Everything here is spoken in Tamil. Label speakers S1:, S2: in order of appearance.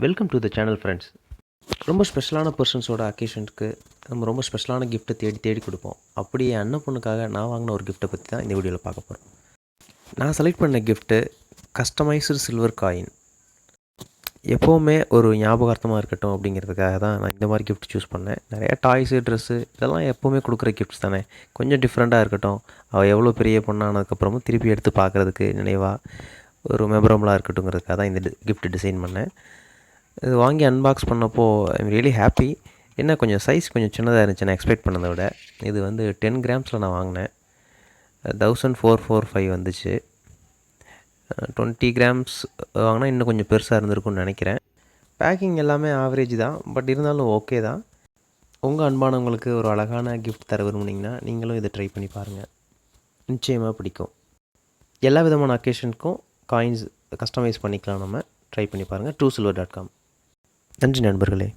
S1: Welcome to the channel friends. ரொம்ப ஸ்பெஷலான பர்சன்ஸோட அக்கேஷனுக்கு நம்ம ரொம்ப ஸ்பெஷலான கிஃப்ட்டை தேடி கொடுப்போம். அப்படி என் அண்ணன் பொண்ணுக்காக நான் வாங்கின ஒரு கிஃப்ட்டை பற்றி தான் இந்த வீடியோவில் பார்க்க போகிறோம். நான் செலக்ட் பண்ண கிஃப்ட்டு கஸ்டமைஸ்டு சில்வர் காயின். எப்போவுமே ஒரு ஞாபகார்த்தமாக இருக்கட்டும் அப்படிங்கிறதுக்காக தான் நான் இந்த மாதிரி கிஃப்ட் சூஸ் பண்ணேன். நிறையா டாய்ஸு, ட்ரெஸ்ஸு இதெல்லாம் எப்போவுமே கொடுக்குற கிஃப்ட்ஸ் தானே, கொஞ்சம் டிஃப்ரெண்ட்டாக இருக்கட்டும். அவள் எவ்வளோ பெரிய பொண்ணானதுக்கப்புறமும் திருப்பி எடுத்து பார்க்குறதுக்கு நினைவாக ஒரு மெமரபுளாக இருக்கட்டுங்கிறதுக்காக தான் இந்த கிஃப்ட் டிசைன் பண்ணேன். இது வாங்கி அன்பாக்ஸ் பண்ணப்போ ஐம் ரியலி ஹாப்பி. என்ன கொஞ்சம் சைஸ் கொஞ்சம் சின்னதாக இருந்துச்சு நான் எக்ஸ்பெக்ட் பண்ணதை விட. இது வந்து 10 கிராம்ஸில் நான் வாங்கினேன். 1445 வந்துச்சு. 20 கிராம்ஸ் வாங்கினா இன்னும் கொஞ்சம் பெருசாக இருந்திருக்கும்னு நினைக்கிறேன். பேக்கிங் எல்லாமே ஆவரேஜ் தான், பட் இருந்தாலும் ஓகே தான். உங்கள் அன்பானவங்களுக்கு ஒரு அழகான கிஃப்ட் தர விரும்புனீங்கன்னா நீங்களும் இதை ட்ரை பண்ணி பாருங்கள், நிச்சயமாக பிடிக்கும். எல்லா விதமான அக்கேஷனுக்கும் காயின்ஸ் கஸ்டமைஸ் பண்ணிக்கலாம். நம்ம ட்ரை பண்ணி பாருங்கள். truesilver.com. நன்றி நண்பர்களே.